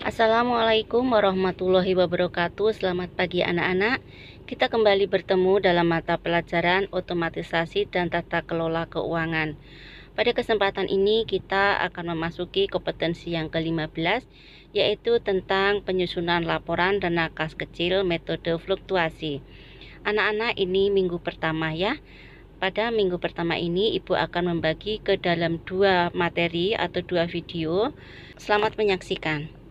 Assalamualaikum warahmatullahi wabarakatuh. Selamat pagi anak-anak. Kita kembali bertemu dalam mata pelajaran otomatisasi dan tata kelola keuangan. Pada kesempatan ini kita akan memasuki kompetensi yang ke-15, yaitu tentang penyusunan laporan dana kas kecil metode fluktuasi. Anak-anak, ini minggu pertama ya. Pada minggu pertama ini Ibu akan membagi ke dalam dua materi atau dua video. Selamat menyaksikan.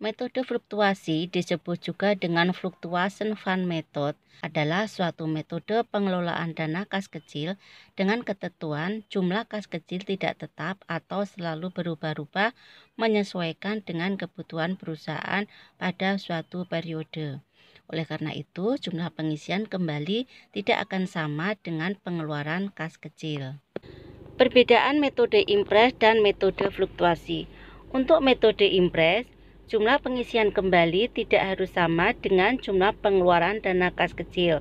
Metode fluktuasi disebut juga dengan fluctuation fund method, adalah suatu metode pengelolaan dana kas kecil dengan ketentuan jumlah kas kecil tidak tetap atau selalu berubah-ubah menyesuaikan dengan kebutuhan perusahaan pada suatu periode. Oleh karena itu, jumlah pengisian kembali tidak akan sama dengan pengeluaran kas kecil. Perbedaan metode impres dan metode fluktuasi. Untuk metode impres, jumlah pengisian kembali tidak harus sama dengan jumlah pengeluaran dana kas kecil.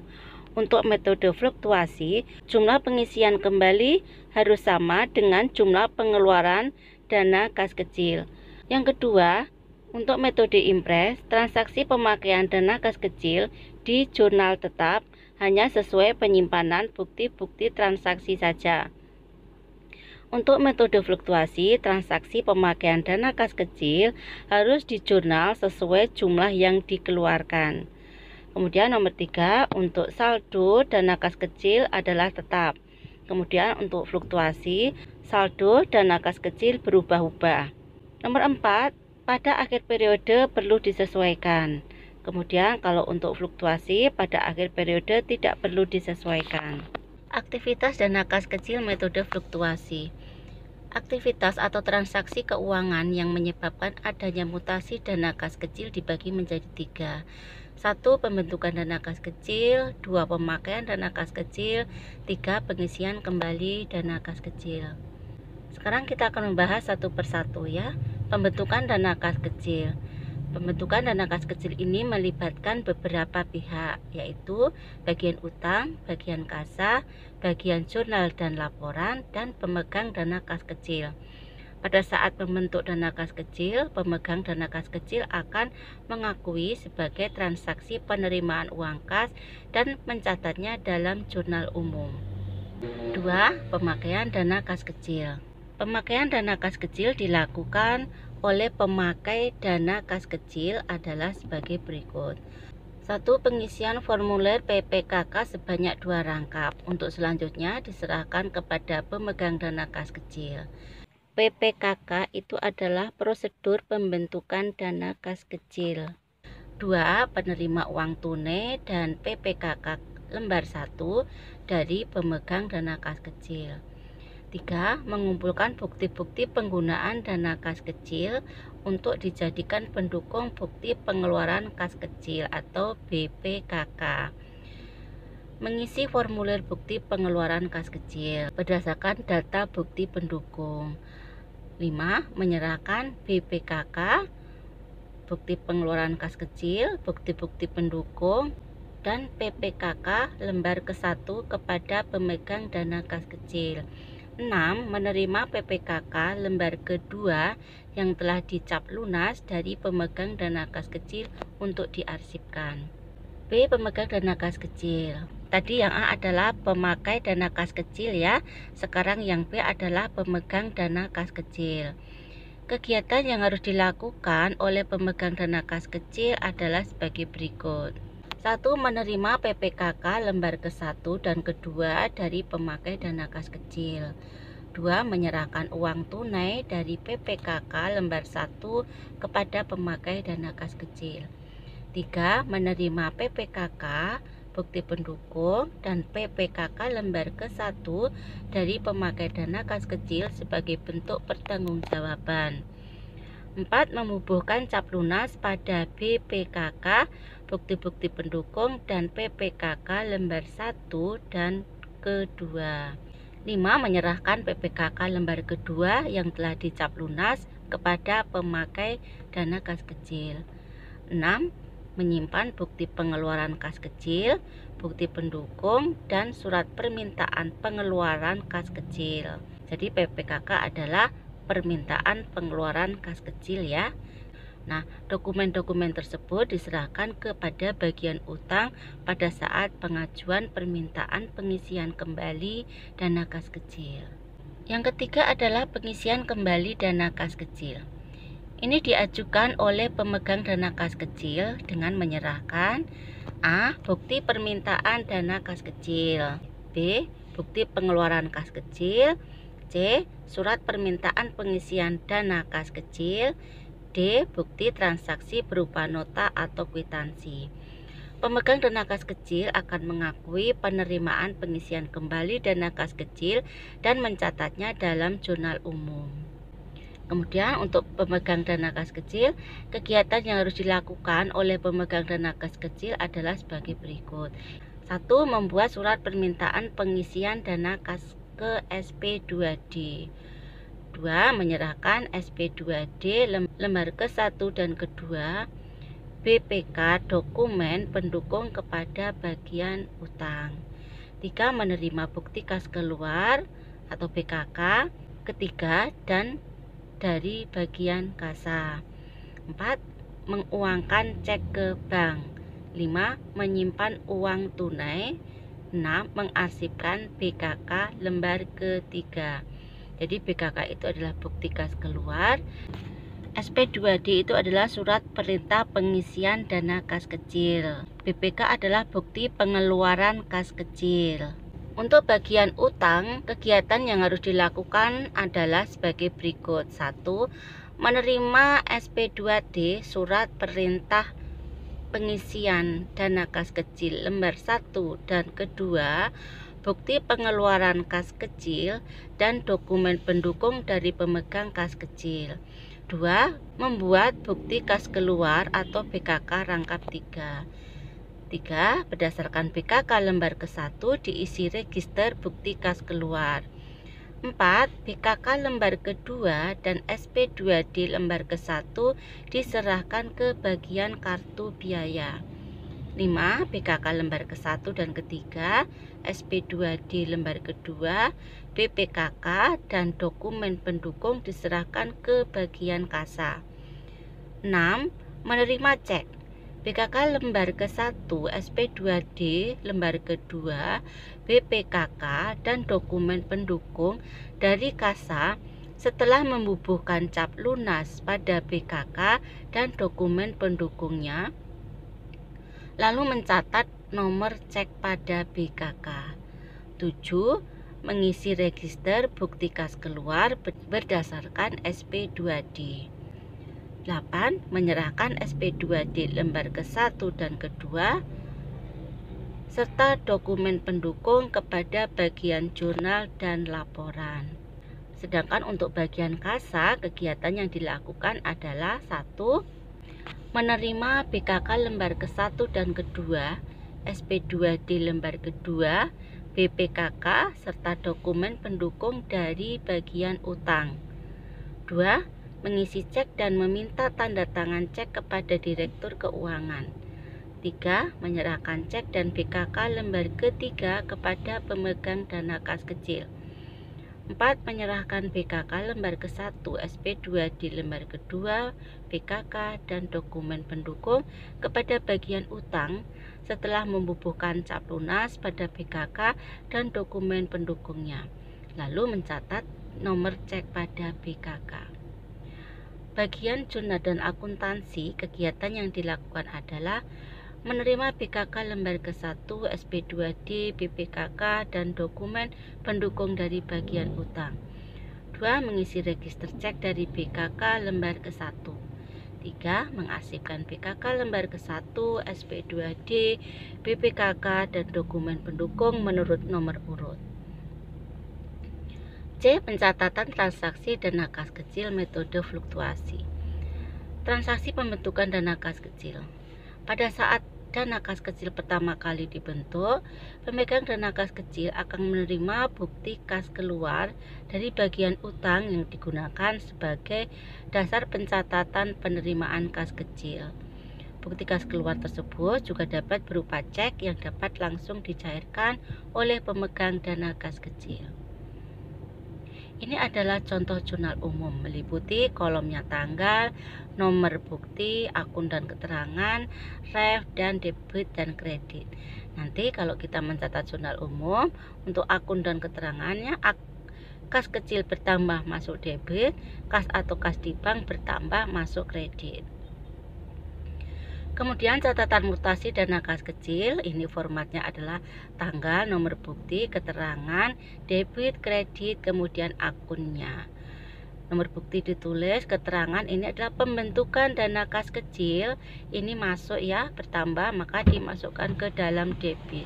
Untuk metode fluktuasi, jumlah pengisian kembali harus sama dengan jumlah pengeluaran dana kas kecil. Yang kedua, untuk metode impres, transaksi pemakaian dana kas kecil di jurnal tetap hanya sesuai penyimpanan bukti-bukti transaksi saja. Untuk metode fluktuasi, transaksi pemakaian dana kas kecil harus dijurnal sesuai jumlah yang dikeluarkan. Kemudian nomor 3, untuk saldo dana kas kecil adalah tetap. Kemudian untuk fluktuasi, saldo dana kas kecil berubah-ubah. Nomor 4, pada akhir periode perlu disesuaikan. Kemudian kalau untuk fluktuasi, pada akhir periode tidak perlu disesuaikan. Aktivitas dana kas kecil metode fluktuasi. Aktivitas atau transaksi keuangan yang menyebabkan adanya mutasi dana kas kecil dibagi menjadi 3. 1. Pembentukan dana kas kecil. 2. Pemakaian dana kas kecil. 3. Pengisian kembali dana kas kecil. Sekarang kita akan membahas satu persatu ya. Pembentukan dana kas kecil. Pembentukan dana kas kecil ini melibatkan beberapa pihak, yaitu bagian utang, bagian kasa, bagian jurnal dan laporan, dan pemegang dana kas kecil. Pada saat membentuk dana kas kecil, pemegang dana kas kecil akan mengakui sebagai transaksi penerimaan uang kas dan mencatatnya dalam jurnal umum. 2. Pemakaian dana kas kecil. Pemakaian dana kas kecil dilakukan oleh pemakai dana kas kecil adalah sebagai berikut. 1. Pengisian formulir PPKK sebanyak 2 rangkap. Untuk selanjutnya diserahkan kepada pemegang dana kas kecil. PPKK itu adalah prosedur pembentukan dana kas kecil. 2. Penerima uang tunai dan PPKK lembar 1 dari pemegang dana kas kecil. 3. Mengumpulkan bukti-bukti penggunaan dana kas kecil untuk dijadikan pendukung bukti pengeluaran kas kecil atau BPKK. Mengisi formulir bukti pengeluaran kas kecil berdasarkan data bukti pendukung. 5. Menyerahkan BPKK, bukti pengeluaran kas kecil, bukti-bukti pendukung, dan PPKK lembar ke-1 kepada pemegang dana kas kecil. 6. Menerima PPKK lembar kedua yang telah dicap lunas dari pemegang dana kas kecil untuk diarsipkan. B. Pemegang dana kas kecil. Tadi yang A adalah pemakai dana kas kecil ya. Sekarang yang B adalah pemegang dana kas kecil. Kegiatan yang harus dilakukan oleh pemegang dana kas kecil adalah sebagai berikut. 1. Menerima PPKK lembar ke-1 dan kedua dari pemakai dana kas kecil. 2. Menyerahkan uang tunai dari PPKK lembar 1 kepada pemakai dana kas kecil. 3. Menerima PPKK, bukti pendukung, dan PPKK lembar ke-1 dari pemakai dana kas kecil sebagai bentuk pertanggungjawaban. 4. Membubuhkan cap lunas pada BPKK, bukti-bukti pendukung, dan PPKK lembar 1 dan kedua. 5. Menyerahkan PPKK lembar kedua yang telah dicap lunas kepada pemakai dana kas kecil. 6. Menyimpan bukti pengeluaran kas kecil, bukti pendukung, dan surat permintaan pengeluaran kas kecil. Jadi PPKK adalah permintaan pengeluaran kas kecil ya. Nah, dokumen-dokumen tersebut diserahkan kepada bagian utang pada saat pengajuan permintaan pengisian kembali dana kas kecil. Yang ketiga adalah pengisian kembali dana kas kecil. Ini diajukan oleh pemegang dana kas kecil dengan menyerahkan A. Bukti permintaan dana kas kecil, B. Bukti pengeluaran kas kecil, C. Surat permintaan pengisian dana kas kecil, D. Bukti transaksi berupa nota atau kwitansi. Pemegang dana kas kecil akan mengakui penerimaan pengisian kembali dana kas kecil dan mencatatnya dalam jurnal umum. Kemudian untuk pemegang dana kas kecil, kegiatan yang harus dilakukan oleh pemegang dana kas kecil adalah sebagai berikut. 1. Membuat surat permintaan pengisian dana kas ke SP2D. 2. Menyerahkan SP2D lembar ke-1 dan ke-2 BPK dokumen pendukung kepada bagian utang. 3. Menerima bukti kas keluar atau BKK ketiga dan dari bagian kasa. 4. Menguangkan cek ke bank. 5. Menyimpan uang tunai. 6. Mengarsipkan BKK lembar ketiga. Jadi BKK itu adalah bukti kas keluar, SP2D itu adalah surat perintah pengisian dana kas kecil, BPK adalah bukti pengeluaran kas kecil. Untuk bagian utang, kegiatan yang harus dilakukan adalah sebagai berikut. 1. Menerima SP2D surat perintah pengisian dana kas kecil lembar 1 dan kedua bukti pengeluaran kas kecil dan dokumen pendukung dari pemegang kas kecil. 2. Membuat bukti kas keluar atau BKK rangkap 3. 3. Berdasarkan BKK lembar ke-1 diisi register bukti kas keluar. 4. BKK lembar kedua dan SP2D lembar ke-1 diserahkan ke bagian kartu biaya. 5. BKK lembar ke-1 dan ketiga, SP2D lembar kedua, BPKK dan dokumen pendukung diserahkan ke bagian kasa. 6. Menerima cek. BKK lembar ke-1, SP2D lembar kedua, BPKK dan dokumen pendukung dari kasa setelah membubuhkan cap lunas pada BKK dan dokumen pendukungnya, lalu mencatat nomor cek pada BKK. 7. Mengisi register bukti kas keluar berdasarkan SP2D. 8. Menyerahkan SP2D lembar ke-1 dan kedua serta dokumen pendukung kepada bagian jurnal dan laporan. Sedangkan untuk bagian kasa, kegiatan yang dilakukan adalah 1. Menerima BKK lembar ke-1 dan kedua, SP2D lembar kedua, BPKK serta dokumen pendukung dari bagian utang. 2. Mengisi cek dan meminta tanda tangan cek kepada Direktur Keuangan. 3. Menyerahkan cek dan BKK lembar ketiga kepada pemegang dana kas kecil. 4. Menyerahkan BKK lembar ke-1, SP2D lembar kedua, BKK dan dokumen pendukung kepada bagian utang setelah membubuhkan cap lunas pada BKK dan dokumen pendukungnya, lalu mencatat nomor cek pada BKK. Bagian jurnal dan akuntansi, kegiatan yang dilakukan adalah menerima BKK lembar ke-1, SP2D, BPKK, dan dokumen pendukung dari bagian utang. 2. Mengisi register cek dari BKK lembar ke-1. 3. Mengarsipkan BKK lembar ke-1, SP2D, BPKK, dan dokumen pendukung menurut nomor urut. C. Pencatatan transaksi dana kas kecil metode fluktuasi. Transaksi pembentukan dana kas kecil. Pada saat dana kas kecil pertama kali dibentuk, pemegang dana kas kecil akan menerima bukti kas keluar dari bagian utang yang digunakan sebagai dasar pencatatan penerimaan kas kecil. Bukti kas keluar tersebut juga dapat berupa cek yang dapat langsung dicairkan oleh pemegang dana kas kecil. Ini adalah contoh jurnal umum, meliputi kolomnya tanggal, nomor bukti, akun dan keterangan, ref, dan debit dan kredit. Nanti kalau kita mencatat jurnal umum, untuk akun dan keterangannya, kas kecil bertambah masuk debit, kas atau kas di bank bertambah masuk kredit. Kemudian catatan mutasi dana kas kecil, ini formatnya adalah tanggal, nomor bukti, keterangan, debit, kredit, kemudian akunnya. Nomor bukti ditulis, keterangan ini adalah pembentukan dana kas kecil, ini masuk ya, bertambah maka dimasukkan ke dalam debit.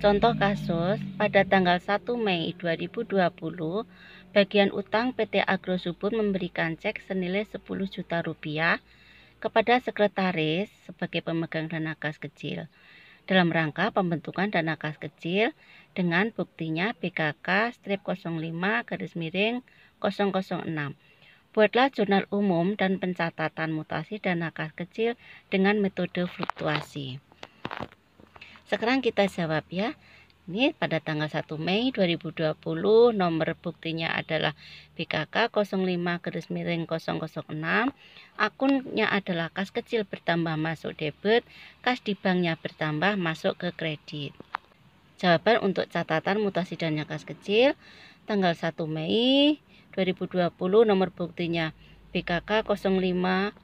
Contoh kasus, pada tanggal 1 Mei 2020, bagian utang PT Agro Subur memberikan cek senilai 10 juta rupiah kepada sekretaris sebagai pemegang dana kas kecil dalam rangka pembentukan dana kas kecil dengan buktinya BKK-05-006. Buatlah jurnal umum dan pencatatan mutasi dana kas kecil dengan metode fluktuasi. Sekarang kita jawab ya. Ini pada tanggal 1 Mei 2020, nomor buktinya adalah BKK 05-006, akunnya adalah kas kecil bertambah masuk debit, kas di banknya bertambah masuk ke kredit. Jawaban untuk catatan mutasi dana kas kecil, tanggal 1 Mei 2020, nomor buktinya BKK 05-006,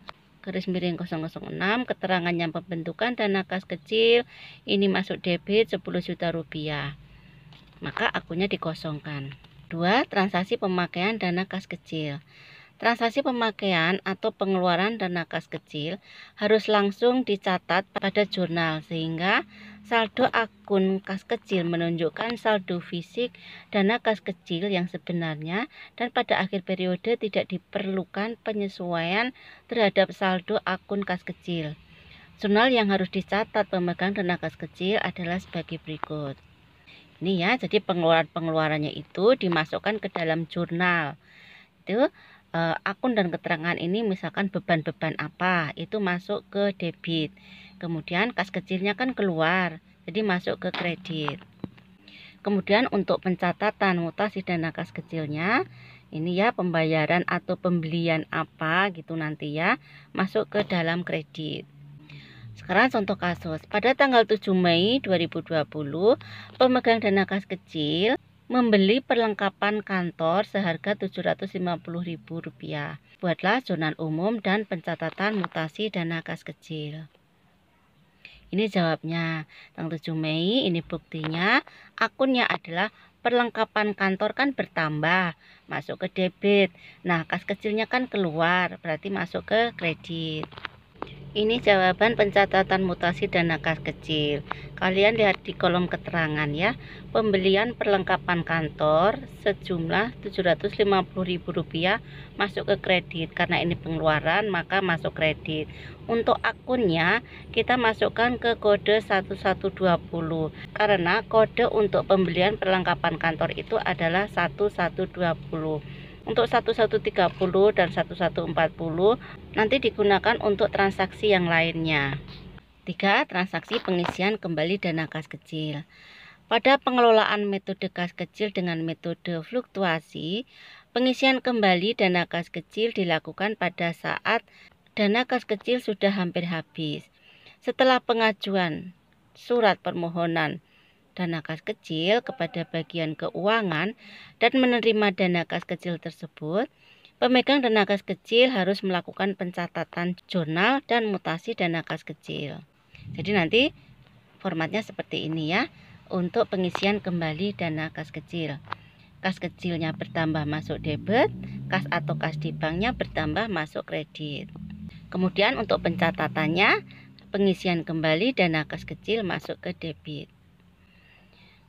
keterangannya pembentukan dana kas kecil, ini masuk debit 10 juta rupiah, maka akunnya dikosongkan. 2. Transaksi pemakaian dana kas kecil. Transaksi pemakaian atau pengeluaran dana kas kecil harus langsung dicatat pada jurnal sehingga saldo akun kas kecil menunjukkan saldo fisik dana kas kecil yang sebenarnya dan pada akhir periode tidak diperlukan penyesuaian terhadap saldo akun kas kecil. Jurnal yang harus dicatat pemegang dana kas kecil adalah sebagai berikut. Ini ya, jadi pengeluarannya itu dimasukkan ke dalam jurnal. Itu akun dan keterangan ini misalkan beban-beban apa itu masuk ke debit, kemudian kas kecilnya kan keluar jadi masuk ke kredit. Kemudian untuk pencatatan mutasi dana kas kecilnya ini ya, pembayaran atau pembelian apa gitu nanti ya masuk ke dalam kredit. Sekarang contoh kasus, pada tanggal 7 Mei 2020 pemegang dana kas kecil membeli perlengkapan kantor seharga Rp750.000. Buatlah jurnal umum dan pencatatan mutasi dana kas kecil. Ini jawabnya, tanggal 7 Mei, ini buktinya, akunnya adalah perlengkapan kantor kan bertambah, masuk ke debit. Nah, kas kecilnya kan keluar, berarti masuk ke kredit. Ini jawaban pencatatan mutasi dana kas kecil. Kalian lihat di kolom keterangan ya. Pembelian perlengkapan kantor sejumlah Rp750.000 masuk ke kredit. Karena ini pengeluaran maka masuk kredit. Untuk akunnya kita masukkan ke kode 1120. Karena kode untuk pembelian perlengkapan kantor itu adalah 1120. Untuk 1130 dan 1140 nanti digunakan untuk transaksi yang lainnya. 3. Transaksi pengisian kembali dana kas kecil. Pada pengelolaan metode kas kecil dengan metode fluktuasi, pengisian kembali dana kas kecil dilakukan pada saat dana kas kecil sudah hampir habis. Setelah pengajuan surat permohonan dana kas kecil kepada bagian keuangan dan menerima dana kas kecil tersebut, pemegang dana kas kecil harus melakukan pencatatan jurnal dan mutasi dana kas kecil. Jadi nanti formatnya seperti ini ya, untuk pengisian kembali dana kas kecil. Kas kecilnya bertambah masuk debit, kas atau kas di banknya bertambah masuk kredit. Kemudian untuk pencatatannya, pengisian kembali dana kas kecil masuk ke debit.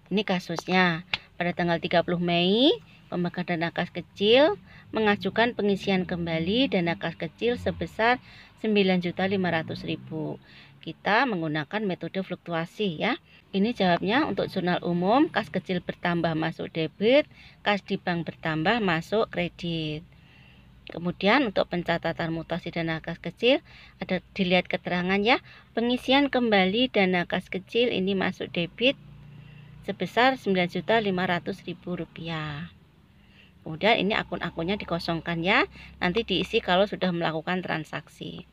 Ini kasusnya, pada tanggal 30 Mei, pemegang dana kas kecil mengajukan pengisian kembali dana kas kecil sebesar Rp9.500.000. Kita menggunakan metode fluktuasi ya. Ini jawabnya untuk jurnal umum, kas kecil bertambah masuk debit, kas di bank bertambah masuk kredit. Kemudian untuk pencatatan mutasi dana kas kecil, ada dilihat keterangan ya, pengisian kembali dana kas kecil ini masuk debit sebesar Rp9.500.000. Kemudian ini akun-akunnya dikosongkan ya, nanti diisi kalau sudah melakukan transaksi.